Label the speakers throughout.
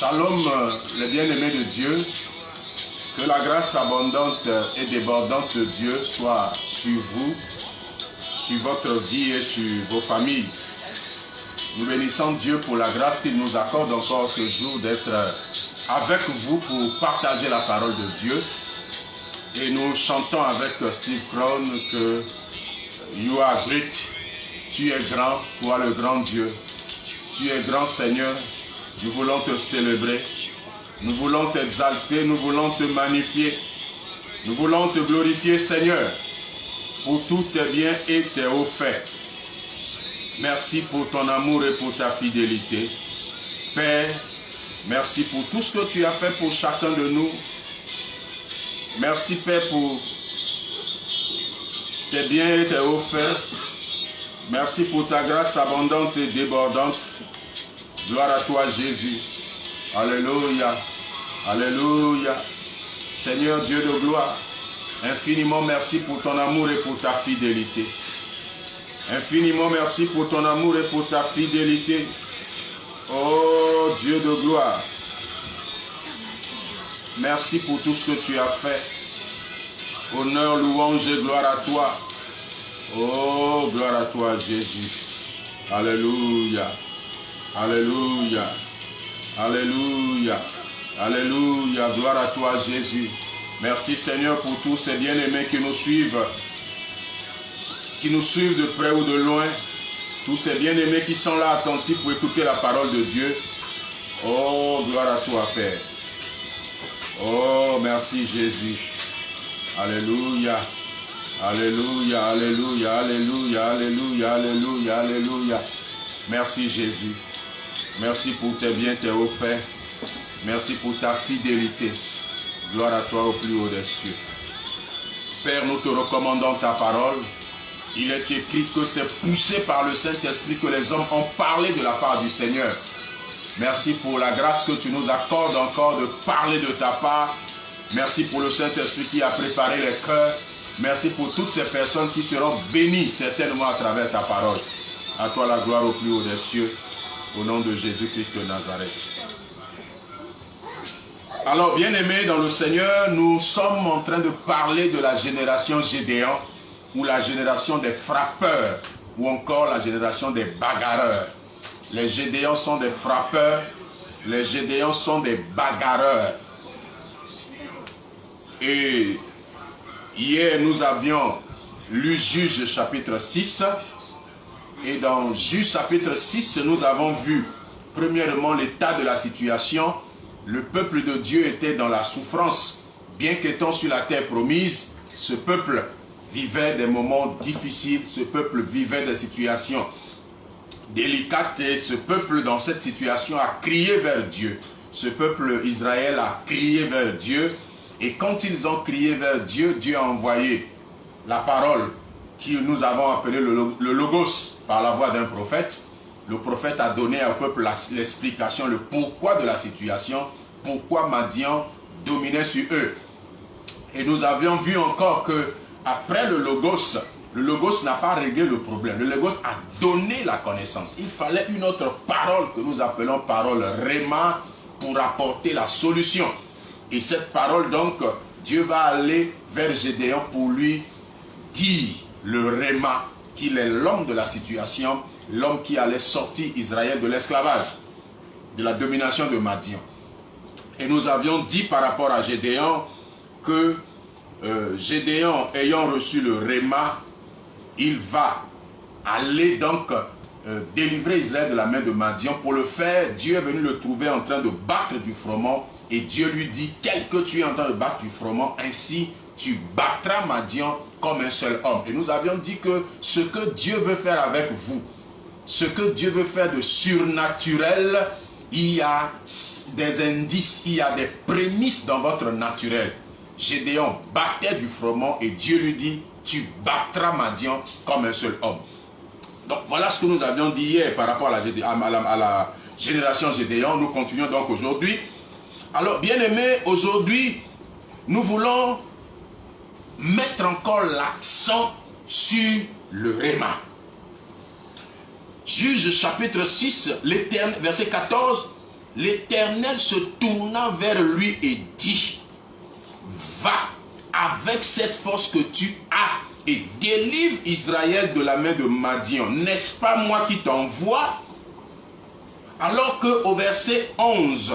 Speaker 1: Shalom, les bien-aimés de Dieu. Que la grâce abondante et débordante de Dieu soit sur vous, sur votre vie et sur vos familles. Nous bénissons Dieu pour la grâce qu'il nous accorde encore ce jour d'être avec vous pour partager la parole de Dieu. Et nous chantons avec Steve Crown que You are great, tu es grand, toi le grand Dieu. Tu es grand Seigneur, nous voulons te célébrer, nous voulons t'exalter, nous voulons te magnifier, nous voulons te glorifier Seigneur pour tous tes biens et tes hauts faits. Merci pour ton amour et pour ta fidélité. Père, merci pour tout ce que tu as fait pour chacun de nous. Merci Père pour tes biens et tes hauts faits. Merci pour ta grâce abondante et débordante. Gloire à toi Jésus. Alléluia. Alléluia. Seigneur Dieu de gloire, infiniment merci pour ton amour et pour ta fidélité. Infiniment merci pour ton amour et pour ta fidélité. Oh Dieu de gloire. Merci pour tout ce que tu as fait. Honneur, louange et gloire à toi. Oh, gloire à toi Jésus. Alléluia. Alléluia. Alléluia. Alléluia. Gloire à toi Jésus. Merci Seigneur pour tous ces bien-aimés qui nous suivent de près ou de loin. Tous ces bien-aimés qui sont là attentifs pour écouter la parole de Dieu. Oh, gloire à toi Père. Oh, merci Jésus. Alléluia. Alléluia, alléluia, alléluia, alléluia, alléluia, alléluia. Merci Jésus. Merci pour tes biens, tes hauts faits. Merci pour ta fidélité. Gloire à toi au plus haut des cieux. Père, nous te recommandons ta parole. Il est écrit que c'est poussé par le Saint-Esprit que les hommes ont parlé de la part du Seigneur. Merci pour la grâce que tu nous accordes encore de parler de ta part. Merci pour le Saint-Esprit qui a préparé les cœurs. Merci pour toutes ces personnes qui seront bénies certainement à travers ta parole. À toi la gloire au plus haut des cieux, au nom de Jésus-Christ de Nazareth. Alors, bien-aimés dans le Seigneur, nous sommes en train de parler de la génération Gédéon, ou la génération des frappeurs, ou encore la génération des bagarreurs. Les Gédéons sont des frappeurs, les Gédéons sont des bagarreurs. Et hier, nous avions lu Juge chapitre 6. Et dans Juge chapitre 6, nous avons vu, premièrement, l'état de la situation. Le peuple de Dieu était dans la souffrance. Bien qu'étant sur la terre promise, ce peuple vivait des moments difficiles. Ce peuple vivait des situations délicates. Et ce peuple, dans cette situation, a crié vers Dieu. Ce peuple Israël a crié vers Dieu. Et quand ils ont crié vers Dieu, Dieu a envoyé la parole que nous avons appelée le Logos par la voix d'un prophète. Le prophète a donné au peuple l'explication, le pourquoi de la situation, pourquoi Madian dominait sur eux. Et nous avions vu encore que après le Logos n'a pas réglé le problème. Le Logos a donné la connaissance. Il fallait une autre parole que nous appelons parole Réma pour apporter la solution. Et cette parole, donc, Dieu va aller vers Gédéon pour lui dire le Réma, qu'il est l'homme de la situation, l'homme qui allait sortir Israël de l'esclavage, de la domination de Madian. Et nous avions dit par rapport à Gédéon que Gédéon, ayant reçu le Réma, il va aller donc délivrer Israël de la main de Madian. Pour le faire, Dieu est venu le trouver en train de battre du froment. Et Dieu lui dit, tel que tu es en train de battre du froment, ainsi tu battras Madian comme un seul homme. Et nous avions dit que ce que Dieu veut faire avec vous, ce que Dieu veut faire de surnaturel, il y a des indices, il y a des prémices dans votre naturel. Gédéon battait du froment et Dieu lui dit, tu battras Madian comme un seul homme. Donc voilà ce que nous avions dit hier par rapport à la génération Gédéon. Nous continuons donc aujourd'hui. Alors, bien-aimés, aujourd'hui, nous voulons mettre encore l'accent sur le Réma. Juge chapitre 6, verset 14, l'Éternel se tourna vers lui et dit, va avec cette force que tu as et délivre Israël de la main de Madian. N'est-ce pas moi qui t'envoie? Alors qu'au verset 11,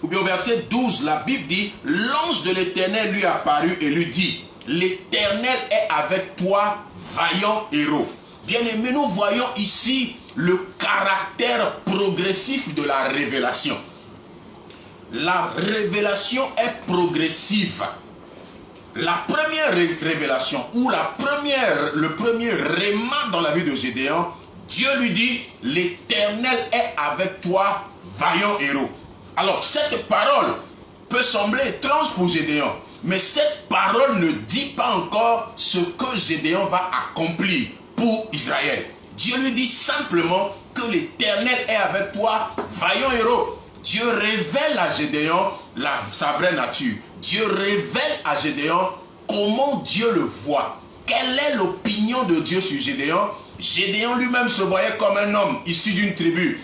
Speaker 1: ou bien au verset 12, la Bible dit, l'ange de l'Éternel lui apparut et lui dit, l'Éternel est avec toi, vaillant héros. Bien-aimés, nous voyons ici le caractère progressif de la révélation. La révélation est progressive. La première révélation ou le premier réma dans la vie de Gédéon, Dieu lui dit, l'Éternel est avec toi, vaillant héros. Alors cette parole peut sembler étrange pour Gédéon, mais cette parole ne dit pas encore ce que Gédéon va accomplir pour Israël. Dieu lui dit simplement que l'Éternel est avec toi, vaillant héros. Dieu révèle à Gédéon sa vraie nature. Dieu révèle à Gédéon comment Dieu le voit. Quelle est l'opinion de Dieu sur Gédéon? Gédéon lui-même se voyait comme un homme issu d'une tribu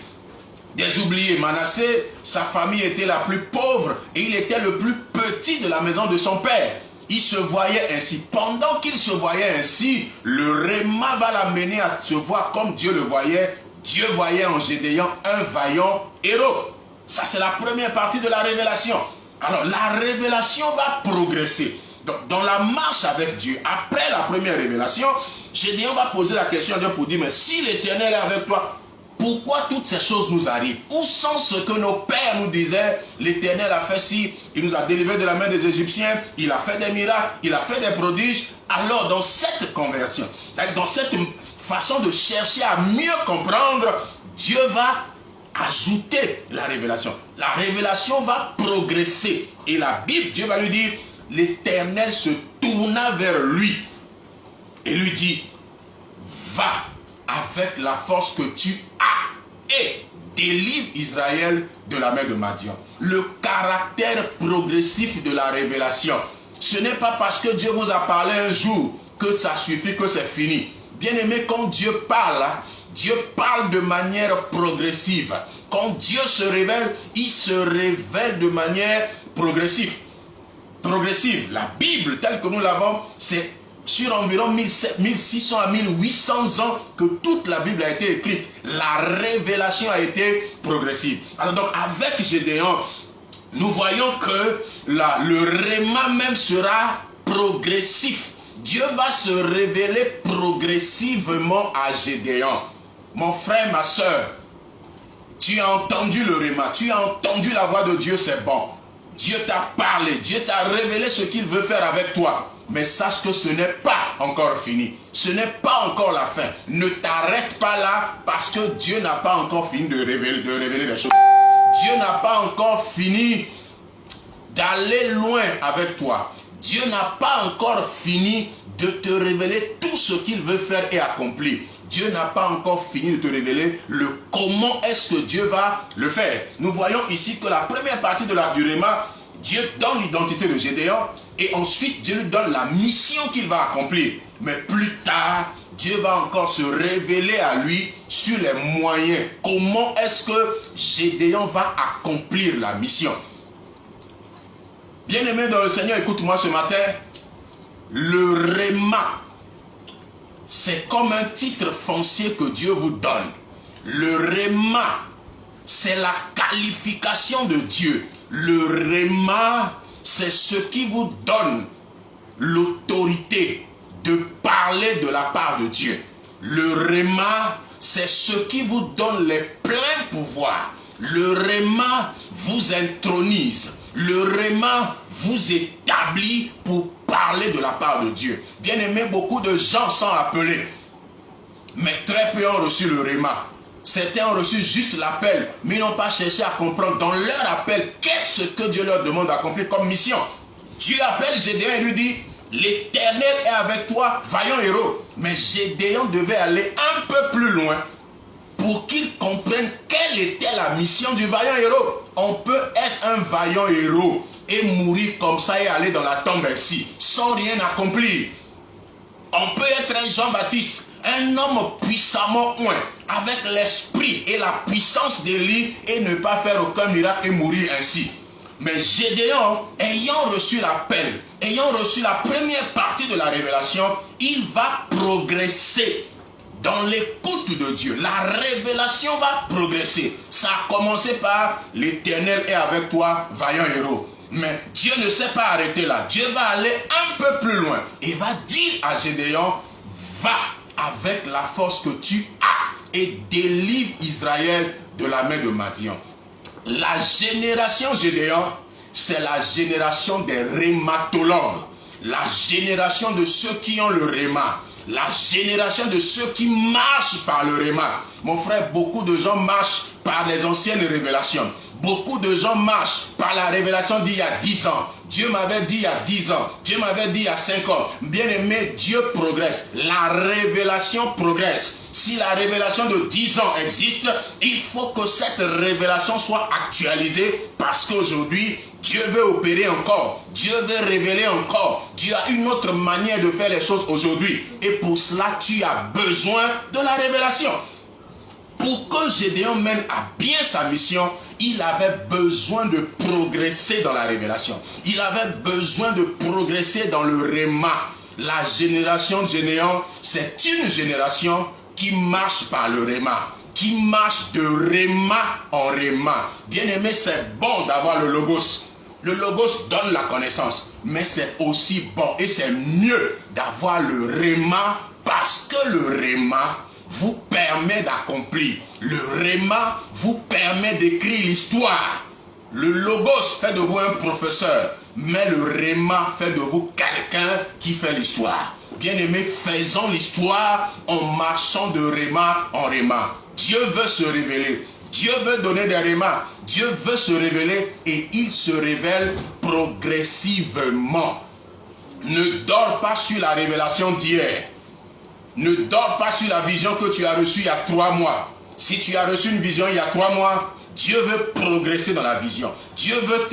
Speaker 1: des oubliés. Manassé, sa famille était la plus pauvre et il était le plus petit de la maison de son père. Il se voyait ainsi. Pendant qu'il se voyait ainsi, le réma va l'amener à se voir comme Dieu le voyait. Dieu voyait en Gédéon un vaillant héros. Ça, c'est la première partie de la révélation. Alors, la révélation va progresser. Donc, dans la marche avec Dieu, après la première révélation, Gédéon va poser la question à Dieu pour dire, mais si l'Éternel est avec toi, pourquoi toutes ces choses nous arrivent? Où sont ce que nos pères nous disaient? L'Éternel a fait ci, il nous a délivrés de la main des Égyptiens, il a fait des miracles, il a fait des prodiges. Alors, dans cette conversion, dans cette façon de chercher à mieux comprendre, Dieu va ajouter la révélation. La révélation va progresser. Et la Bible, Dieu va lui dire, l'Éternel se tourna vers lui et lui dit, va avec la force que tu as et délivre Israël de la main de Madian. Le caractère progressif de la révélation. Ce n'est pas parce que Dieu vous a parlé un jour que ça suffit, que c'est fini. Bien-aimé, quand Dieu parle de manière progressive. Quand Dieu se révèle, il se révèle de manière progressive. La Bible, telle que nous l'avons, c'est sur environ 1600 à 1800 ans que toute la Bible a été écrite. La révélation a été progressive. Alors donc, avec Gédéon, nous voyons que le réma même sera progressif. Dieu va se révéler progressivement à Gédéon. Mon frère, ma soeur, tu as entendu le réma, tu as entendu la voix de Dieu, c'est bon. Dieu t'a parlé, Dieu t'a révélé ce qu'il veut faire avec toi. Mais sache que ce n'est pas encore fini. Ce n'est pas encore la fin. Ne t'arrête pas là parce que Dieu n'a pas encore fini de révéler les choses. Dieu n'a pas encore fini d'aller loin avec toi. Dieu n'a pas encore fini de te révéler tout ce qu'il veut faire et accomplir. Dieu n'a pas encore fini de te révéler le comment est-ce que Dieu va le faire. Nous voyons ici que la première partie du réma, Dieu donne l'identité de Gédéon et ensuite Dieu lui donne la mission qu'il va accomplir. Mais plus tard, Dieu va encore se révéler à lui sur les moyens. Comment est-ce que Gédéon va accomplir la mission? Bien-aimé dans le Seigneur, écoute-moi ce matin. Le réma, c'est comme un titre foncier que Dieu vous donne. Le réma, c'est la qualification de Dieu. Le réma, c'est ce qui vous donne l'autorité de parler de la part de Dieu. Le réma, c'est ce qui vous donne les pleins pouvoirs. Le réma vous intronise. Le réma vous établit pour parler de la part de Dieu. Bien aimé, beaucoup de gens sont appelés, mais très peu ont reçu le réma. Certains ont reçu juste l'appel, mais ils n'ont pas cherché à comprendre dans leur appel qu'est-ce que Dieu leur demande d'accomplir comme mission. Dieu appelle Gédéon et lui dit, l'Éternel est avec toi, vaillant héros. Mais Gédéon devait aller un peu plus loin pour qu'il comprenne quelle était la mission du vaillant héros. On peut être un vaillant héros et mourir comme ça et aller dans la tombe ainsi, sans rien accomplir. On peut être un Jean-Baptiste, un homme puissamment oint, avec l'esprit et la puissance d'Élie, et ne pas faire aucun miracle et mourir ainsi. Mais Gédéon, ayant reçu l'appel, ayant reçu la première partie de la révélation, il va progresser dans l'écoute de Dieu. La révélation va progresser. Ça a commencé par l'Éternel est avec toi, vaillant héros. Mais Dieu ne s'est pas arrêté là. Dieu va aller un peu plus loin et va dire à Gédéon, va avec la force que tu as et délivre Israël de la main de Madian. La génération Gédéon, c'est la génération des rhématologues, la génération de ceux qui ont le rhéma, la génération de ceux qui marchent par le rhéma. Mon frère, beaucoup de gens marchent par les anciennes révélations. Beaucoup de gens marchent par la révélation d'il y a 10 ans. Dieu m'avait dit il y a 10 ans. Dieu m'avait dit il y a 5 ans. Bien aimé, Dieu progresse. La révélation progresse. Si la révélation de 10 ans existe, il faut que cette révélation soit actualisée parce qu'aujourd'hui, Dieu veut opérer encore. Dieu veut révéler encore. Dieu a une autre manière de faire les choses aujourd'hui. Et pour cela, tu as besoin de la révélation. Pour que Gédéon mène à bien sa mission, il avait besoin de progresser dans la révélation. Il avait besoin de progresser dans le rhéma. La génération de Gédéon, c'est une génération qui marche par le rhéma, qui marche de rhéma en rhéma. Bien aimé, c'est bon d'avoir le logos. Le logos donne la connaissance, mais c'est aussi bon et c'est mieux d'avoir le rhéma parce que le rhéma vous permet d'accomplir. Le rhéma vous permet d'écrire l'histoire. Le logos fait de vous un professeur, mais le rhéma fait de vous quelqu'un qui fait l'histoire. Bien-aimés, faisons l'histoire en marchant de rhéma en rhéma. Dieu veut se révéler. Dieu veut donner des rhémas. Dieu veut se révéler et il se révèle progressivement. Ne dors pas sur la révélation d'hier. Ne dors pas sur la vision que tu as reçue il y a 3 mois. Si tu as reçu une vision il y a 3 mois, Dieu veut progresser dans la vision. Dieu veut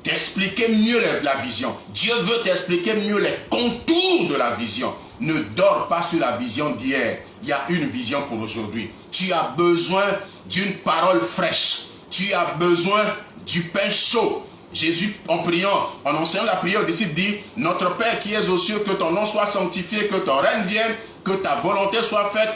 Speaker 1: t'expliquer mieux la vision. Dieu veut t'expliquer mieux les contours de la vision. Ne dors pas sur la vision d'hier. Il y a une vision pour aujourd'hui. Tu as besoin d'une parole fraîche. Tu as besoin du pain chaud. Jésus, en priant, en enseignant la prière aux disciples, dit « Notre Père qui es aux cieux, que ton nom soit sanctifié, que ton règne vienne, que ta volonté soit faite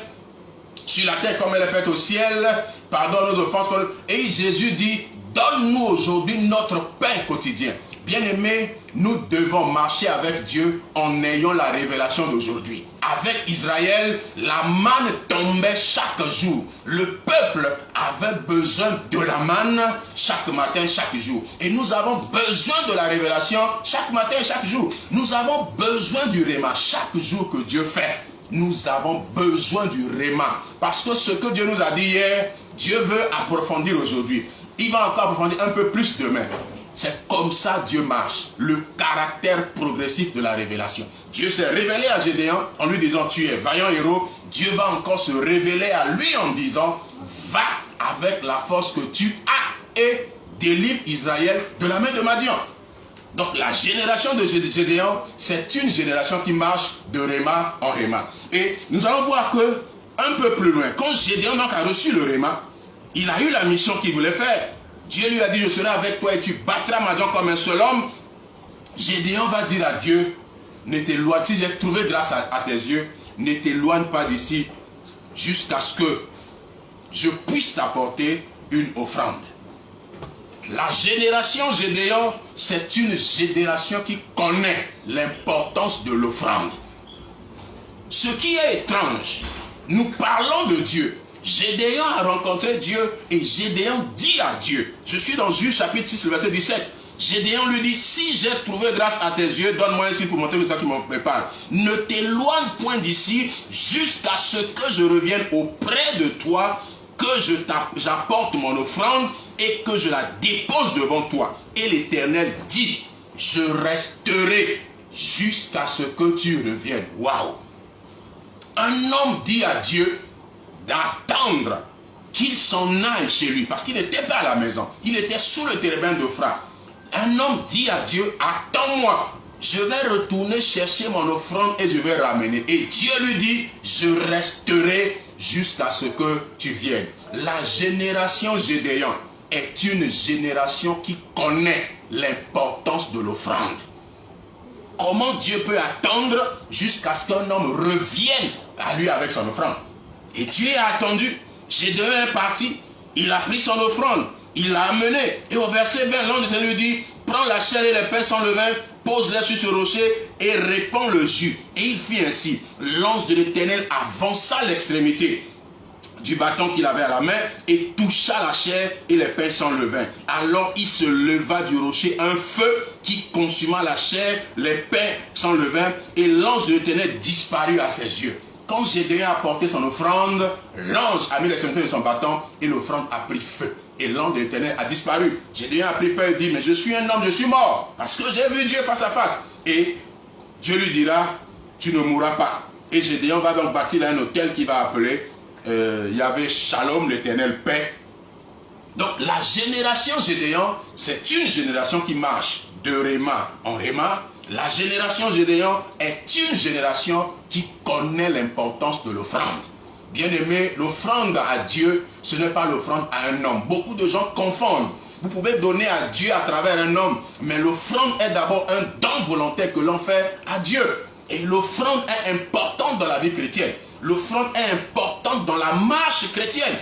Speaker 1: sur la terre comme elle est faite au ciel. Pardonne nos offenses. » Et Jésus dit « Donne-nous aujourd'hui notre pain quotidien. » Bien-aimés, nous devons marcher avec Dieu en ayant la révélation d'aujourd'hui. Avec Israël, la manne tombait chaque jour. Le peuple avait besoin de la manne chaque matin, chaque jour. Et nous avons besoin de la révélation chaque matin, chaque jour. Nous avons besoin du rhéma chaque jour que Dieu fait. Nous avons besoin du rhéma. Parce que ce que Dieu nous a dit hier, Dieu veut approfondir aujourd'hui. Il va encore approfondir un peu plus demain. C'est comme ça Dieu marche. Le caractère progressif de la révélation. Dieu s'est révélé à Gédéon en lui disant tu es vaillant héros. Dieu va encore se révéler à lui en disant va avec la force que tu as et délivre Israël de la main de Madian. Donc la génération de Gédéon, c'est une génération qui marche de rhéma en rhéma. Et nous allons voir que un peu plus loin, quand Gédéon donc a reçu le rhéma, il a eu la mission qu'il voulait faire. Dieu lui a dit, je serai avec toi et tu battras Madian comme un seul homme. Gédéon va dire à Dieu, ne t'éloigne, si j'ai trouvé grâce à tes yeux, ne t'éloigne pas d'ici jusqu'à ce que je puisse t'apporter une offrande. La génération Gédéon, c'est une génération qui connaît l'importance de l'offrande. Ce qui est étrange, nous parlons de Dieu. Gédéon a rencontré Dieu et Gédéon dit à Dieu, je suis dans Juge chapitre 6, le verset 17, Gédéon lui dit, si j'ai trouvé grâce à tes yeux, donne-moi un signe pour montrer que c'est toi qui m'en prépare. Ne t'éloigne point d'ici jusqu'à ce que je revienne auprès de toi, que j'apporte mon offrande et que je la dépose devant toi. Et l'Éternel dit, je resterai jusqu'à ce que tu reviennes. Waouh! Un homme dit à Dieu d'attendre qu'il s'en aille chez lui, parce qu'il n'était pas à la maison, il était sous le térébinthe d'Ophra. Un homme dit à Dieu, attends-moi je vais retourner chercher mon offrande et je vais ramener. Et Dieu lui dit, je resterai jusqu'à ce que tu viennes. La génération Gédéon est une génération qui connaît l'importance de l'offrande. Comment Dieu peut attendre jusqu'à ce qu'un homme revienne à lui avec son offrande? Et Dieu a attendu. Gédéon est parti, il a pris son offrande, il l'a amené. Et au verset 20, l'ange de l'Éternel lui dit, prends la chair et les pains sans levain, pose-les sur ce rocher et répands le jus. Et il fit ainsi. L'ange de l'Éternel avança l'extrémité du bâton qu'il avait à la main et toucha la chair et les pains sans levain. Alors il se leva du rocher un feu qui consuma la chair, les pains sans levain, et l'ange de l'Éternel disparut à ses yeux. Quand Gédéon a apporté son offrande, l'ange a mis l'extrémité de son bâton et l'offrande a pris feu. Et l'ange de l'Éternel a disparu. Gédéon a pris peur et dit, mais je suis un homme, je suis mort, parce que j'ai vu Dieu face à face. Et Dieu lui dira, tu ne mourras pas. Et Gédéon va donc bâtir un hôtel qu'il va appeler Yahvé Shalom, l'Éternel paix. Donc la génération Gédéon, c'est une génération qui marche de Réma en Réma. La génération Gédéon est une génération qui connaît l'importance de l'offrande. Bien-aimé, l'offrande à Dieu, ce n'est pas l'offrande à un homme. Beaucoup de gens confondent. Vous pouvez donner à Dieu à travers un homme, mais l'offrande est d'abord un don volontaire que l'on fait à Dieu. Et l'offrande est importante dans la vie chrétienne. L'offrande est importante dans la marche chrétienne.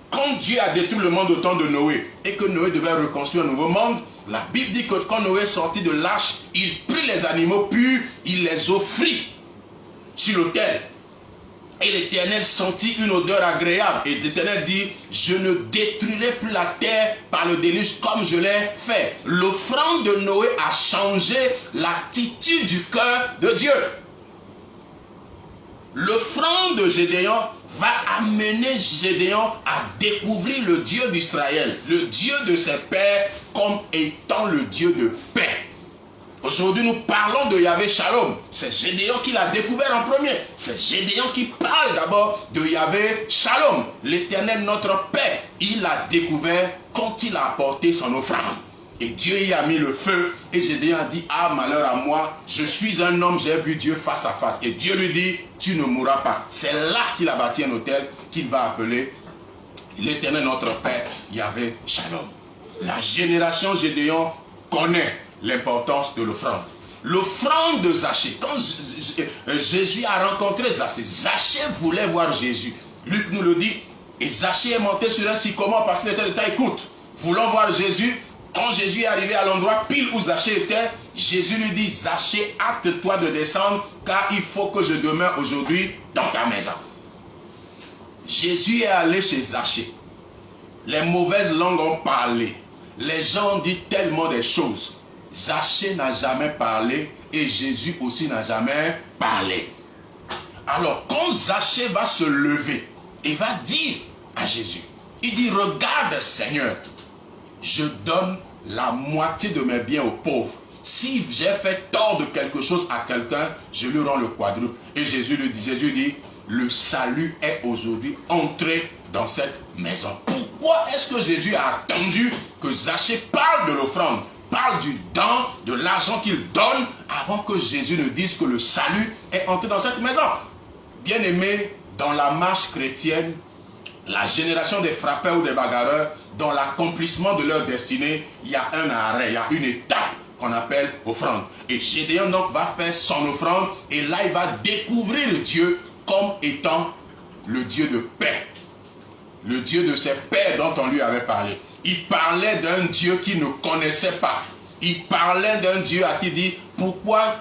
Speaker 1: Quand Dieu a détruit le monde au temps de Noé et que Noé devait reconstruire un nouveau monde, la Bible dit que quand Noé est sorti de l'arche, il prit les animaux purs, il les offrit sur l'autel. Et l'Éternel sentit une odeur agréable. Et l'Éternel dit, je ne détruirai plus la terre par le déluge comme je l'ai fait. L'offrande de Noé a changé l'attitude du cœur de Dieu. L'offrande de Gédéon va amener Gédéon à découvrir le Dieu d'Israël, le Dieu de ses pères, comme étant le Dieu de paix. Aujourd'hui, nous parlons de Yahvé Shalom. C'est Gédéon qui l'a découvert en premier. C'est Gédéon qui parle d'abord de Yahvé Shalom, l'Éternel notre paix. Il l'a découvert quand il a apporté son offrande. Et Dieu y a mis le feu. Et Gédéon a dit, ah malheur à moi, je suis un homme, j'ai vu Dieu face à face. Et Dieu lui dit, tu ne mourras pas. C'est là qu'il a bâti un hôtel qu'il va appeler l'Éternel notre Père, Yahvé Shalom. La génération Gédéon connaît l'importance de l'offrande. L'offrande de Zachée. Quand Jésus a rencontré Zachée, Zachée voulait voir Jésus. Luc nous le dit. Et Zachée est monté sur un sycomore parce qu'il était de taille courte. Voulant voir Jésus. Quand Jésus est arrivé à l'endroit pile où Zachée était, Jésus lui dit, Zachée, hâte-toi de descendre, car il faut que je demeure aujourd'hui dans ta maison. Jésus est allé chez Zachée. Les mauvaises langues ont parlé. Les gens ont dit tellement des choses. Zachée n'a jamais parlé et Jésus aussi n'a jamais parlé. Alors, quand Zachée va se lever et va dire à Jésus, il dit, regarde Seigneur, je donne la moitié de mes biens aux pauvres. Si j'ai fait tort de quelque chose à quelqu'un, je lui rends le quadruple. Et Jésus dit, le salut est aujourd'hui entré dans cette maison. Pourquoi est-ce que Jésus a attendu que Zachée parle de l'offrande, parle du don, de l'argent qu'il donne, avant que Jésus ne dise que le salut est entré dans cette maison? Bien-aimé, dans la marche chrétienne, la génération des frappeurs ou des bagarreurs, dans l'accomplissement de leur destinée, il y a un arrêt, il y a une étape qu'on appelle offrande. Et Gédéon donc va faire son offrande et là il va découvrir Dieu comme étant le Dieu de paix. Le Dieu de ses pères dont on lui avait parlé. Il parlait d'un Dieu qu'il ne connaissait pas. Il parlait d'un Dieu à qui il dit, pourquoi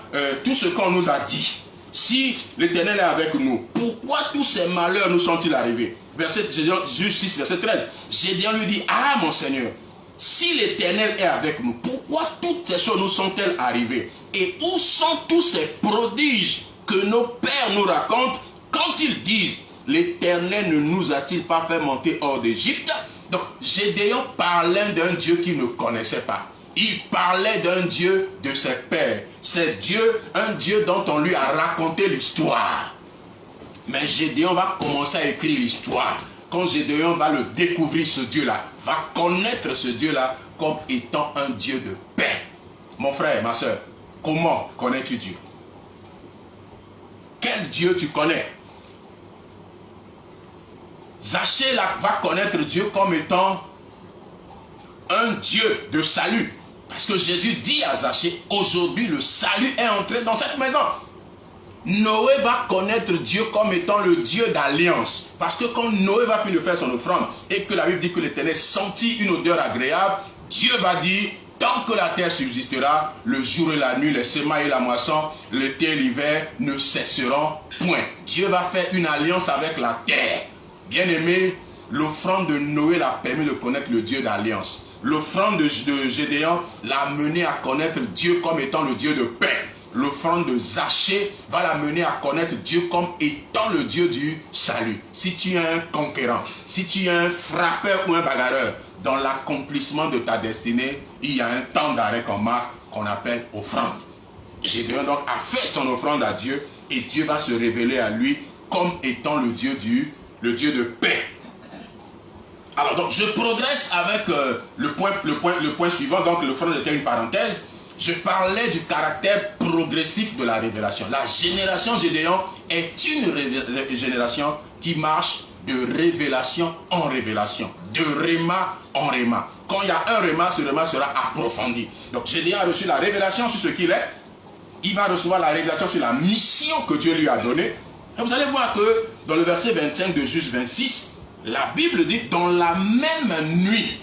Speaker 1: tout ce qu'on nous a dit, si l'Éternel est avec nous, pourquoi tous ces malheurs nous sont-ils arrivés? Juge 6, verset 13. Gédéon lui dit, ah mon Seigneur, si l'Éternel est avec nous, pourquoi toutes ces choses nous sont-elles arrivées? Et où sont tous ces prodiges que nos pères nous racontent quand ils disent, l'Éternel ne nous a-t-il pas fait monter hors d'Égypte? Donc Gédéon parlait d'un Dieu qu'il ne connaissait pas. Il parlait d'un Dieu de ses pères. C'est Dieu, un Dieu dont on lui a raconté l'histoire. Mais Gédéon va commencer à écrire l'histoire. Quand Gédéon va le découvrir, ce Dieu-là, va connaître ce Dieu-là comme étant un Dieu de paix. Mon frère, ma soeur, Comment connais-tu Dieu? Quel Dieu tu connais? Zachée va connaître Dieu comme étant un Dieu de salut. Parce que Jésus dit à Zachée, aujourd'hui le salut est entré dans cette maison. Noé va connaître Dieu comme étant le Dieu d'alliance. Parce que quand Noé va finir de faire son offrande et que la Bible dit que l'Éternel sentit une odeur agréable, Dieu va dire, tant que la terre subsistera, le jour et la nuit, les semailles et la moisson, l'été et l'hiver ne cesseront point. Dieu va faire une alliance avec la terre. Bien-aimé, l'offrande de Noé l'a permis de connaître le Dieu d'alliance. L'offrande de Gédéon l'a mené à connaître Dieu comme étant le Dieu de paix. L'offrande de Zachée va l'amener à connaître Dieu comme étant le Dieu du salut. Si tu es un conquérant, si tu es un frappeur ou un bagarreur, dans l'accomplissement de ta destinée, il y a un temps d'arrêt qu'on appelle offrande. Gédéon donc a fait son offrande à Dieu et Dieu va se révéler à lui comme étant le Dieu de paix. Alors donc je progresse avec le point suivant. Donc l'offrande était une parenthèse. Je parlais du caractère progressif de la révélation. La génération Gédéon est une génération qui marche de révélation en révélation, de réma en réma. Quand il y a un réma, ce réma sera approfondi. Donc Gédéon a reçu la révélation sur ce qu'il est. Il va recevoir la révélation sur la mission que Dieu lui a donnée. Et vous allez voir que dans le verset 25 de Juge 26, la Bible dit, dans la même nuit,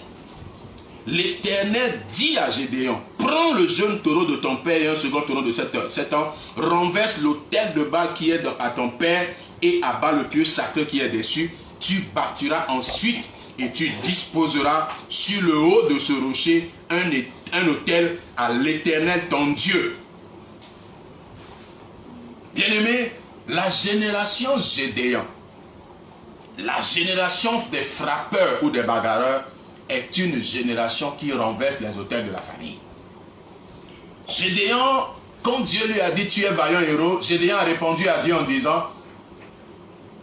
Speaker 1: l'Éternel dit à Gédéon, prends le jeune taureau de ton père et un second taureau de 7 ans, renverse l'autel de Baal qui est à ton père et abat le pieu sacré qui est dessus. Tu bâtiras ensuite et tu disposeras sur le haut de ce rocher un autel à l'Éternel ton Dieu. Bien-aimé, la génération Gédéon, la génération des frappeurs ou des bagarreurs, est une génération qui renverse les autels de la famille. Gédéon, quand Dieu lui a dit tu es vaillant héros, Gédéon a répondu à Dieu en disant,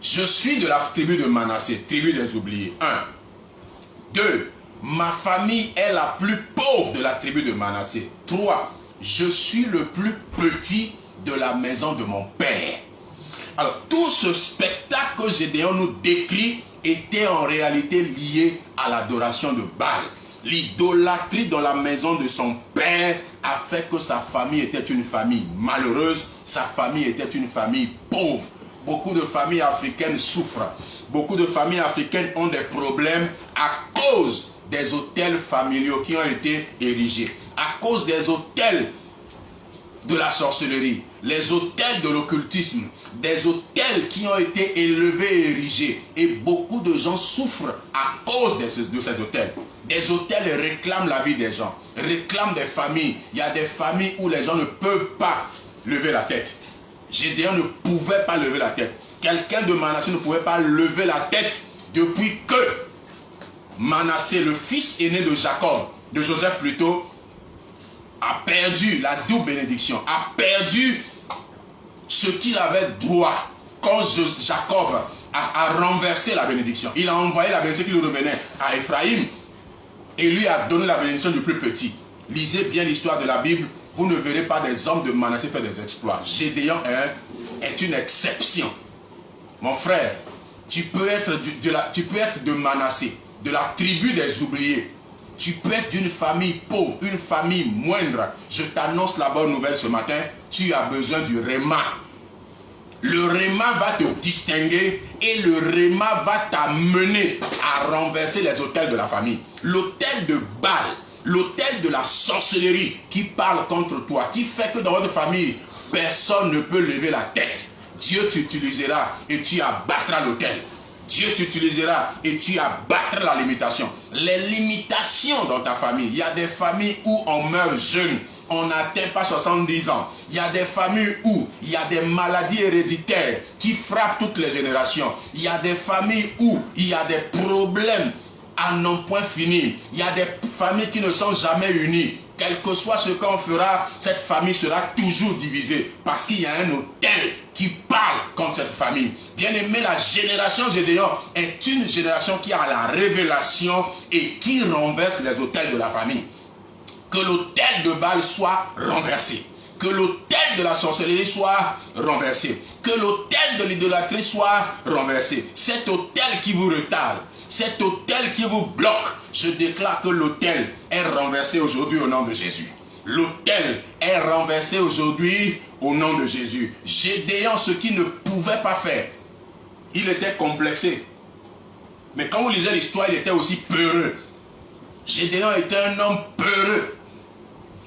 Speaker 1: je suis de la tribu de Manassé, tribu des oubliés. 1. 2. Ma famille est la plus pauvre de la tribu de Manassé. 3. Je suis le plus petit de la maison de mon père. Alors tout ce spectacle que Gédéon nous décrit était en réalité lié à l'adoration de Baal. L'idolâtrie dans la maison de son père a fait que sa famille était une famille malheureuse, sa famille était une famille pauvre. Beaucoup de familles africaines souffrent. Beaucoup de familles africaines ont des problèmes à cause des autels familiaux qui ont été érigés, à cause des autels de la sorcellerie, les autels de l'occultisme, des autels qui ont été élevés et érigés. Et beaucoup de gens souffrent à cause de ces autels. Des autels réclament la vie des gens, réclament des familles. Il y a des familles où les gens ne peuvent pas lever la tête. Gédéon ne pouvait pas lever la tête. Quelqu'un de Manassé ne pouvait pas lever la tête depuis que Manassé, le fils aîné de Jacob, de Joseph plutôt, a perdu la double bénédiction, a perdu ce qu'il avait droit quand Jacob a renversé la bénédiction. Il a envoyé la bénédiction qui lui revenait à Ephraïm et lui a donné la bénédiction du plus petit. Lisez bien l'histoire de la Bible, vous ne verrez pas des hommes de Manassé faire des exploits. Gédéon est une exception. Mon frère, tu peux être de Manassé, de la tribu des oubliés. Tu peux être d'une famille pauvre, une famille moindre. Je t'annonce la bonne nouvelle ce matin. Tu as besoin du réma. Le réma va te distinguer et le réma va t'amener à renverser les autels de la famille. L'autel de Baal, l'autel de la sorcellerie qui parle contre toi, qui fait que dans votre famille, personne ne peut lever la tête. Dieu t'utilisera et tu abattras l'autel. Dieu t'utilisera et tu abattras la limitation. Les limitations dans ta famille. Il y a des familles où on meurt jeune. On n'atteint pas 70 ans. Il y a des familles où il y a des maladies héréditaires qui frappent toutes les générations. Il y a des familles où il y a des problèmes à non point fini. Il y a des familles qui ne sont jamais unies. Quel que soit ce qu'on fera, cette famille sera toujours divisée. Parce qu'il y a un autel qui parle contre cette famille. Bien aimé, la génération Gédéon est une génération qui a la révélation et qui renverse les autels de la famille. Que l'autel de Baal soit renversé. Que l'autel de la sorcellerie soit renversé. Que l'autel de l'idolâtrie soit renversé. Cet autel qui vous retarde, cet autel qui vous bloque, je déclare que l'autel est renversé aujourd'hui au nom de Jésus. L'autel est renversé aujourd'hui au nom de Jésus. Gédéon, ce qu'il ne pouvait pas faire, il était complexé. Mais quand vous lisez l'histoire, il était aussi peureux. Gédéon était un homme peureux.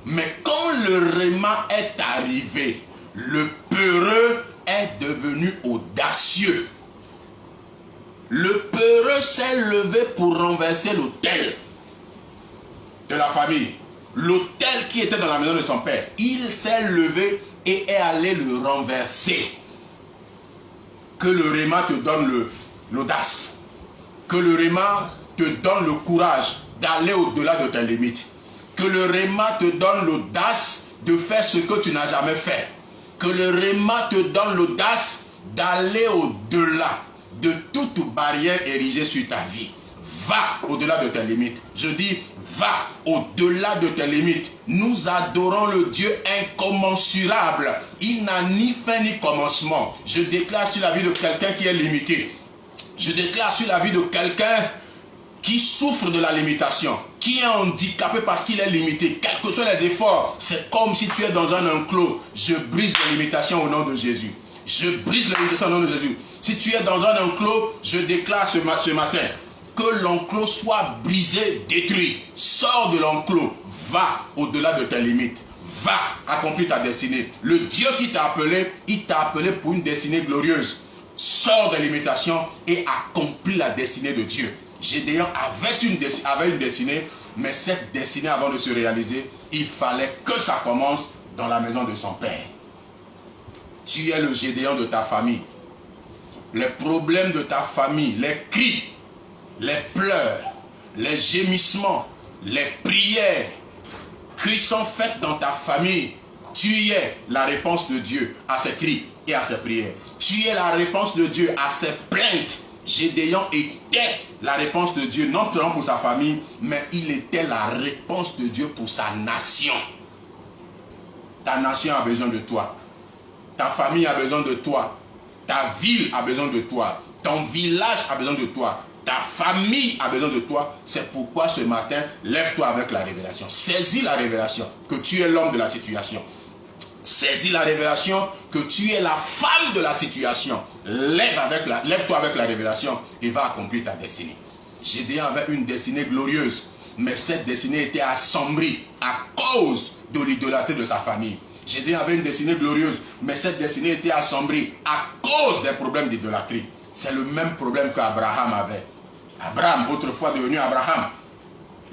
Speaker 1: Mais quand le réma est arrivé, le peureux est devenu audacieux. Le peureux s'est levé pour renverser l'autel de la famille. L'autel qui était dans la maison de son père. Il s'est levé et est allé le renverser. Que le réma te donne l'audace. Que le réma te donne le courage d'aller au-delà de tes limites. Que le réma te donne l'audace de faire ce que tu n'as jamais fait. Que le réma te donne l'audace d'aller au-delà de toute barrière érigée sur ta vie. Va au-delà de tes limites. Je dis, va au-delà de tes limites. Nous adorons le Dieu incommensurable. Il n'a ni fin ni commencement. Je déclare sur la vie de quelqu'un qui est limité. Je déclare sur la vie de quelqu'un qui souffre de la limitation, qui est handicapé parce qu'il est limité, quels que soient les efforts. C'est comme si tu es dans un enclos. Je brise les limitations au nom de Jésus. Je brise les limitations au nom de Jésus. Si tu es dans un enclos, je déclare ce matin que l'enclos soit brisé, détruit. Sors de l'enclos, va au-delà de tes limites. Va accomplir ta destinée. Le Dieu qui t'a appelé, il t'a appelé pour une destinée glorieuse. Sors des limitations et accomplis la destinée de Dieu. Gédéon avait une destinée, mais cette destinée, avant de se réaliser, il fallait que ça commence dans la maison de son père. Tu es le Gédéon de ta famille. Les problèmes de ta famille, les cris, les pleurs, les gémissements, les prières qui sont faites dans ta famille, tu es la réponse de Dieu à ces cris et à ces prières. Tu es la réponse de Dieu à ces plaintes. Gédéon était la réponse de Dieu, non seulement pour sa famille, mais il était la réponse de Dieu pour sa nation. Ta nation a besoin de toi. Ta famille a besoin de toi. Ta ville a besoin de toi. Ton village a besoin de toi. Ta famille a besoin de toi. C'est pourquoi ce matin, lève-toi avec la révélation. Saisis la révélation que tu es l'homme de la situation. Saisis la révélation que tu es la femme de la situation. Lève-toi avec la révélation et va accomplir ta destinée. Gédéon avait une destinée glorieuse, mais cette destinée était assombrie à cause de l'idolâtrie de sa famille. Gédéon avait une destinée glorieuse, mais cette destinée était assombrie à cause des problèmes d'idolâtrie. C'est le même problème qu'Abraham avait. Abraham, autrefois devenu Abraham,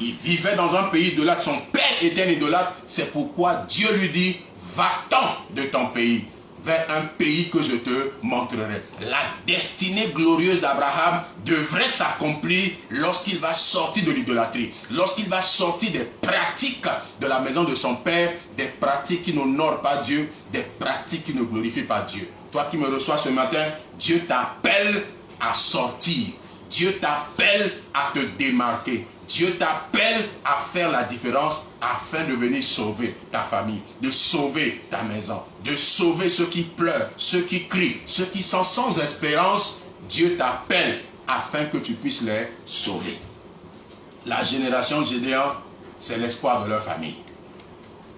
Speaker 1: il vivait dans un pays idolâtre. Son père était un idolâtre. C'est pourquoi Dieu lui dit, va-t'en de ton pays, vers un pays que je te montrerai. La destinée glorieuse d'Abraham devrait s'accomplir lorsqu'il va sortir de l'idolâtrie, lorsqu'il va sortir des pratiques de la maison de son père, des pratiques qui n'honorent pas Dieu, des pratiques qui ne glorifient pas Dieu. Toi qui me reçois ce matin, Dieu t'appelle à sortir. Dieu t'appelle à te démarquer. Dieu t'appelle à faire la différence afin de venir sauver ta famille, de sauver ta maison, de sauver ceux qui pleurent, ceux qui crient, ceux qui sont sans espérance. Dieu t'appelle afin que tu puisses les sauver. La génération Gédéon, c'est l'espoir de leur famille.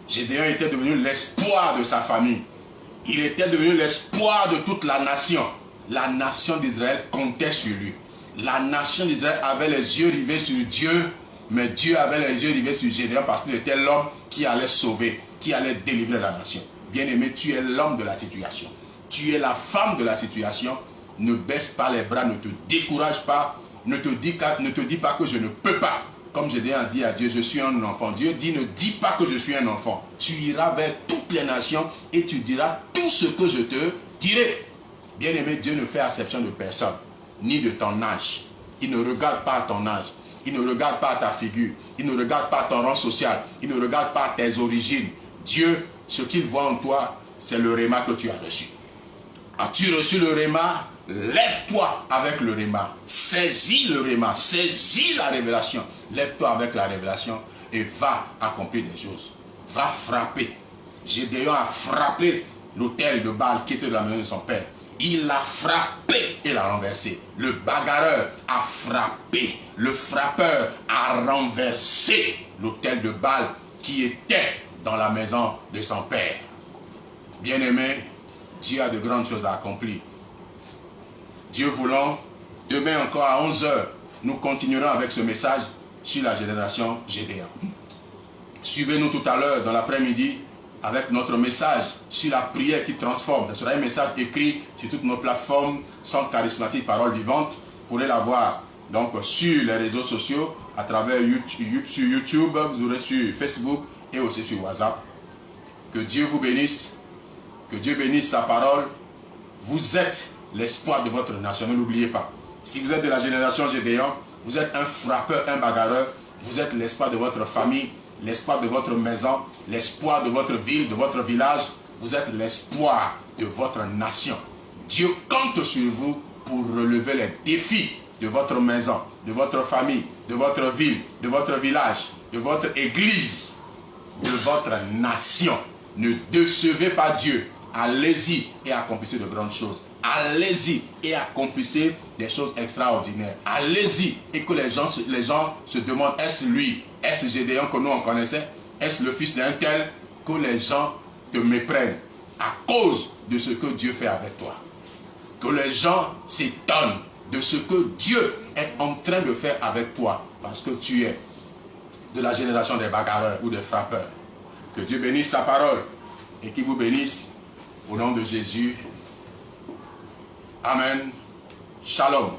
Speaker 1: Gédéon était devenu l'espoir de sa famille. Il était devenu l'espoir de toute la nation. La nation d'Israël comptait sur lui. La nation d'Israël avait les yeux rivés sur Dieu, mais Dieu avait les yeux rivés sur Gédéon parce qu'il était l'homme qui allait sauver, qui allait délivrer la nation. Bien-aimé, tu es l'homme de la situation. Tu es la femme de la situation. Ne baisse pas les bras, ne te décourage pas, ne te dis pas que je ne peux pas. Comme Gédéon a dit à Dieu, je suis un enfant. Dieu dit, ne dis pas que je suis un enfant. Tu iras vers toutes les nations et tu diras tout ce que je te dirai. Bien-aimé, Dieu ne fait exception de personne, ni de ton âge. Il ne regarde pas ton âge. Il ne regarde pas ta figure. Il ne regarde pas ton rang social. Il ne regarde pas tes origines. Dieu, ce qu'il voit en toi, c'est le réma que tu as reçu. As-tu reçu le réma? Lève-toi avec le réma. Saisis le réma. Saisis la révélation. Lève-toi avec la révélation et va accomplir des choses. Va frapper. Gédéon a frappé l'autel de Baal qui était de la maison de son père. Il l'a frappé et l'a renversé. Le bagarreur a frappé. Le frappeur a renversé l'autel de Baal qui était dans la maison de son père. Bien-aimé, Dieu a de grandes choses à accomplir. Dieu voulant, demain encore à 11 h, nous continuerons avec ce message sur la génération Gédéon. Suivez-nous tout à l'heure dans l'après-midi avec notre message sur la prière qui transforme. Ce sera un message écrit sur toutes nos plateformes, Centre Charismatique Parole Vivante. Vous pourrez l'avoir donc sur les réseaux sociaux, à travers YouTube, vous aurez sur Facebook et aussi sur WhatsApp. Que Dieu vous bénisse, que Dieu bénisse sa parole. Vous êtes l'espoir de votre nation, ne l'oubliez pas. Si vous êtes de la génération Gédéon, vous êtes un frappeur, un bagarreur, vous êtes l'espoir de votre famille, l'espoir de votre maison, l'espoir de votre ville, de votre village, vous êtes l'espoir de votre nation. Dieu compte sur vous pour relever les défis de votre maison, de votre famille, de votre ville, de votre village, de votre église, de votre nation. Ne décevez pas Dieu. Allez-y et accomplissez de grandes choses. Allez-y et accomplissez des choses extraordinaires. Allez-y et que les gens se demandent, est-ce lui? Est-ce Gédéon que nous on connaissait? Est-ce le fils d'un tel? Que les gens te méprennent à cause de ce que Dieu fait avec toi. Que les gens s'étonnent de ce que Dieu est en train de faire avec toi. Parce que tu es de la génération des bagarreurs ou des frappeurs. Que Dieu bénisse sa parole et qu'il vous bénisse au nom de Jésus. Amen. Shalom.